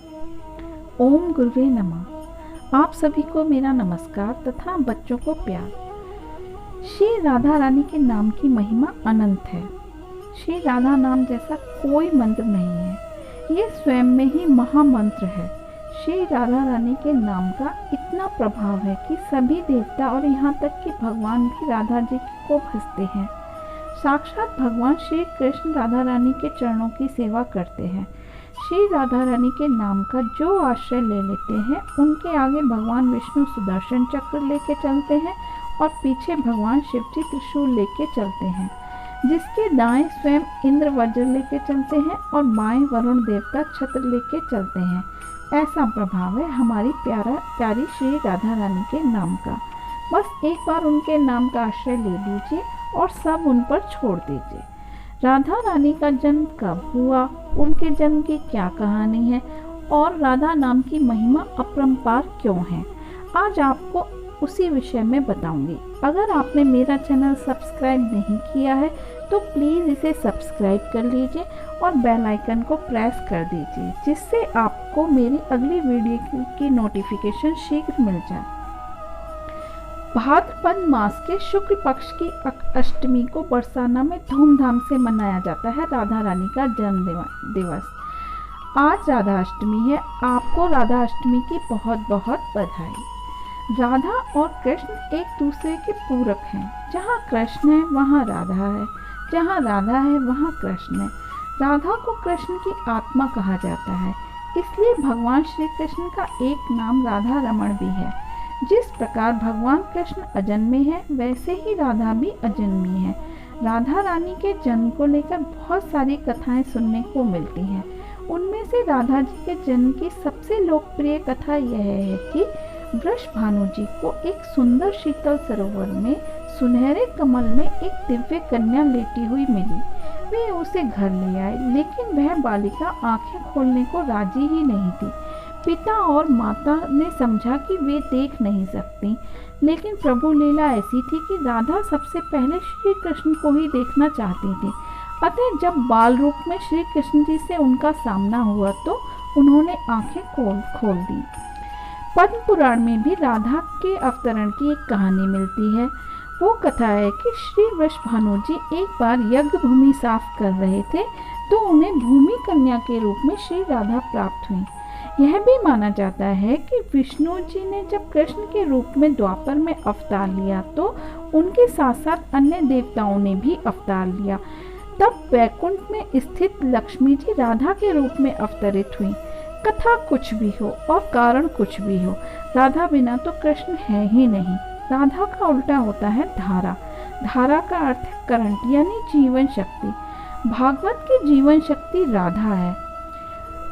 ओम गुरुवे नमः। आप सभी को मेरा नमस्कार तथा बच्चों को प्यार। श्री राधा रानी के नाम की महिमा अनंत है। श्री राधा नाम जैसा कोई मंत्र नहीं है, ये स्वयं में ही महामंत्र है। श्री राधा रानी के नाम का इतना प्रभाव है कि सभी देवता और यहाँ तक कि भगवान भी राधा जी को भजते हैं। साक्षात भगवान श्री कृष्ण राधा रानी के चरणों की सेवा करते हैं। श्री राधा रानी के नाम का जो आश्रय ले लेते हैं, उनके आगे भगवान विष्णु सुदर्शन चक्र लेके चलते हैं और पीछे भगवान शिव जी त्रिशूल लेके चलते हैं, जिसके दाएं स्वयं इंद्र वज्र लेके चलते हैं और बाएं वरुण देवता छत्र लेके चलते हैं। ऐसा प्रभाव है हमारी प्यारी श्री राधा रानी के नाम का। बस एक बार उनके नाम का आश्रय ले लीजिए और सब उन पर छोड़ दीजिए। राधा रानी का जन्म कब हुआ, उनके जन्म की क्या कहानी है और राधा नाम की महिमा अपरंपार क्यों है, आज आपको उसी विषय में बताऊंगी। अगर आपने मेरा चैनल सब्सक्राइब नहीं किया है तो प्लीज़ इसे सब्सक्राइब कर लीजिए और बेल आइकन को प्रेस कर दीजिए, जिससे आपको मेरी अगली वीडियो की नोटिफिकेशन शीघ्र मिल जाए। भाद्रपद मास के शुक्ल पक्ष की अष्टमी को बरसाना में धूमधाम से मनाया जाता है राधा रानी का जन्म दिवस। आज राधा अष्टमी है। आपको राधा अष्टमी की बहुत बहुत बधाई। राधा और कृष्ण एक दूसरे के पूरक हैं। जहाँ कृष्ण है वहाँ राधा है, जहाँ राधा है वहाँ कृष्ण है। राधा को कृष्ण की आत्मा कहा जाता है, इसलिए भगवान श्री कृष्ण का एक नाम राधा रमण भी है। जिस प्रकार भगवान कृष्ण अजन्मे हैं, वैसे ही राधा भी अजन्मी है। राधा रानी के जन्म को लेकर बहुत सारी कथाएं सुनने को मिलती हैं। उनमें से राधा जी के जन्म की सबसे लोकप्रिय कथा यह है कि वृषभानु जी को एक सुंदर शीतल सरोवर में सुनहरे कमल में एक दिव्य कन्या लेटी हुई मिली। वे उसे घर ले आए, लेकिन वह बालिका आंखें खोलने को राजी ही नहीं थी। पिता और माता ने समझा कि वे देख नहीं सकती, लेकिन प्रभु लीला ऐसी थी कि राधा सबसे पहले श्री कृष्ण को ही देखना चाहती थी। अतः जब बाल रूप में श्री कृष्ण जी से उनका सामना हुआ तो उन्होंने आंखें खोल दी। पद्म पुराण में भी राधा के अवतरण की एक कहानी मिलती है। वो कथा है कि श्री वृषभानु जी एक बार यज्ञ भूमि साफ कर रहे थे तो उन्हें भूमि कन्या के रूप में श्री राधा प्राप्त हुई। यह भी माना जाता है कि विष्णु जी ने जब कृष्ण के रूप में द्वापर में अवतार लिया तो उनके साथ साथ अन्य देवताओं ने भी अवतार लिया। तब वैकुंठ में स्थित लक्ष्मी जी राधा के रूप में अवतरित हुई। कथा कुछ भी हो और कारण कुछ भी हो, राधा बिना तो कृष्ण है ही नहीं। राधा का उल्टा होता है धारा। धारा का अर्थ है करंट, यानी जीवन शक्ति। भागवत की जीवन शक्ति राधा है,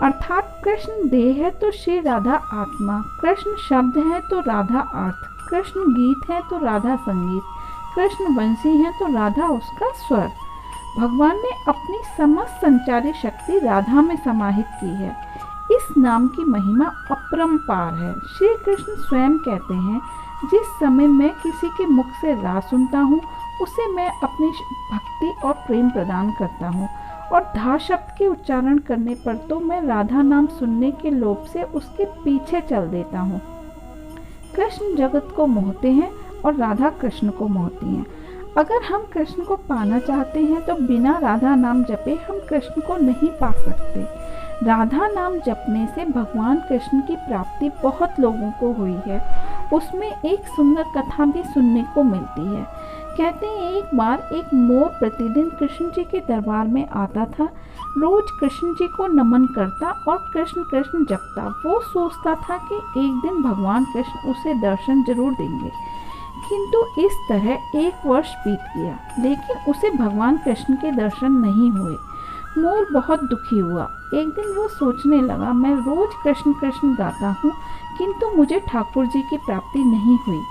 अर्थात कृष्ण देह है तो श्री राधा आत्मा, कृष्ण शब्द है तो राधा अर्थ, कृष्ण गीत है तो राधा संगीत, कृष्ण बंसी है तो राधा उसका स्वर। भगवान ने अपनी समस्त संचारी शक्ति राधा में समाहित की है। इस नाम की महिमा अपरंपार है। श्री कृष्ण स्वयं कहते हैं, जिस समय मैं किसी के मुख से राग सुनता हूँ उसे मैं अपनी भक्ति और प्रेम प्रदान करता हूँ, और धा शब्द के उच्चारण करने पर तो मैं राधा नाम सुनने के लोभ से उसके पीछे चल देता हूँ। कृष्ण जगत को मोहते हैं और राधा कृष्ण को मोहती हैं। अगर हम कृष्ण को पाना चाहते हैं तो बिना राधा नाम जपे हम कृष्ण को नहीं पा सकते। राधा नाम जपने से भगवान कृष्ण की प्राप्ति बहुत लोगों को हुई है। उसमें एक सुंदर कथा भी सुनने को मिलती है। कहते हैं एक बार एक मोर प्रतिदिन कृष्ण जी के दरबार में आता था। रोज कृष्ण जी को नमन करता और कृष्ण कृष्ण जपता। वो सोचता था कि एक दिन भगवान कृष्ण उसे दर्शन जरूर देंगे, किंतु इस तरह एक वर्ष बीत गया, लेकिन उसे भगवान कृष्ण के दर्शन नहीं हुए। मोर बहुत दुखी हुआ। एक दिन वो सोचने लगा, मैं रोज कृष्ण कृष्ण गाता हूँ, किंतु मुझे ठाकुर जी की प्राप्ति नहीं हुई।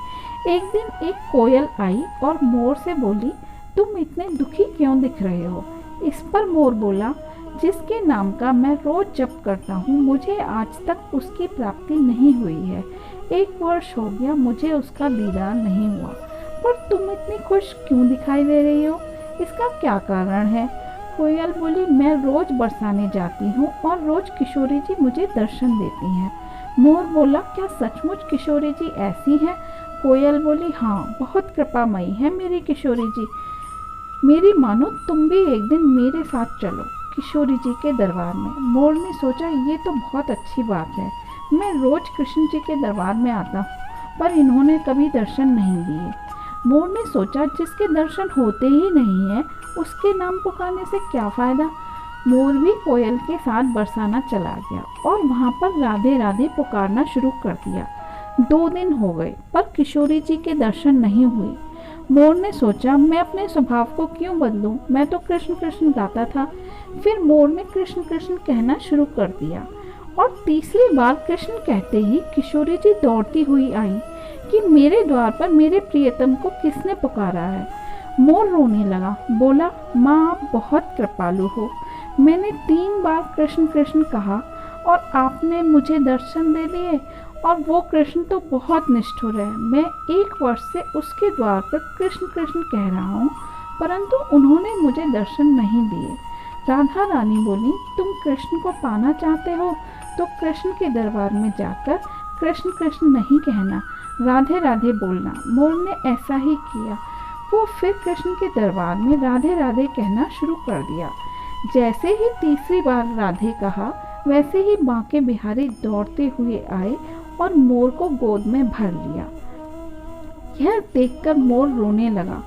एक दिन एक कोयल आई और मोर से बोली, तुम इतने दुखी क्यों दिख रहे हो? इस पर मोर बोला, जिसके नाम का मैं रोज जप करता हूँ, मुझे आज तक उसकी प्राप्ति नहीं हुई है। 1 वर्ष हो गया, मुझे उसका दीदार नहीं हुआ, पर तुम इतनी खुश क्यों दिखाई दे रही हो? इसका क्या कारण है? कोयल बोली, मैं रोज बरसाने जाती हूँ और रोज किशोरी जी मुझे दर्शन देती हैं। मोर बोला, क्या सचमुच किशोरी जी ऐसी हैं? कोयल बोली, हाँ, बहुत कृपामयी है मेरी किशोरी जी। मेरी मानो तुम भी एक दिन मेरे साथ चलो किशोरी जी के दरबार में। मोर ने सोचा, ये तो बहुत अच्छी बात है। मैं रोज कृष्ण जी के दरबार में आता हूँ, पर इन्होंने कभी दर्शन नहीं दिए। मोर ने सोचा, जिसके दर्शन होते ही नहीं है उसके नाम पुकारने से क्या फ़ायदा। मोर भी कोयल के साथ बरसाना चला गया और वहाँ पर राधे राधे पुकारना शुरू कर दिया। 2 दिन हो गए पर किशोरी जी के दर्शन नहीं हुए। मोर ने सोचा, मैं अपने स्वभाव को क्यों बदलूं, मैं तो कृष्ण कृष्ण गाता था। फिर मोर ने कृष्ण कृष्ण कहना शुरू कर दिया और तीसरी बार कृष्ण कहते ही किशोरी जी दौड़ती हुई आई कि मेरे द्वार पर मेरे प्रियतम को किसने पुकारा है। मोर रोने लगा, बोला, माँ आप बहुत कृपालु हो। मैंने 3 बार कृष्ण कृष्ण कहा और आपने मुझे दर्शन दे दिए, और वो कृष्ण तो बहुत निष्ठुर है। मैं 1 वर्ष से उसके द्वार पर कृष्ण कृष्ण कह रहा हूँ, परंतु उन्होंने मुझे दर्शन नहीं दिए। राधा रानी बोली, तुम कृष्ण को पाना चाहते हो तो कृष्ण के दरबार में जाकर कृष्ण कृष्ण नहीं कहना, राधे राधे बोलना। मोर ने ऐसा ही किया। वो फिर कृष्ण के दरबार में राधे राधे कहना शुरू कर दिया। जैसे ही तीसरी बार राधे कहा, वैसे ही बांके बिहारी दौड़ते हुए आए और मोर को गोद में भर लिया। यह देखकर मोर रोने लगा।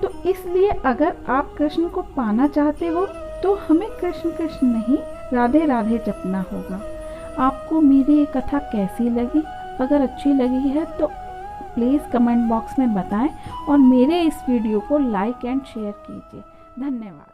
तो इसलिए अगर आप कृष्ण को पाना चाहते हो तो हमें कृष्ण कृष्ण नहीं, राधे राधे जपना होगा। आपको मेरी ये कथा कैसी लगी? अगर अच्छी लगी है तो प्लीज़ कमेंट बॉक्स में बताएं और मेरे इस वीडियो को लाइक एंड शेयर कीजिए। धन्यवाद।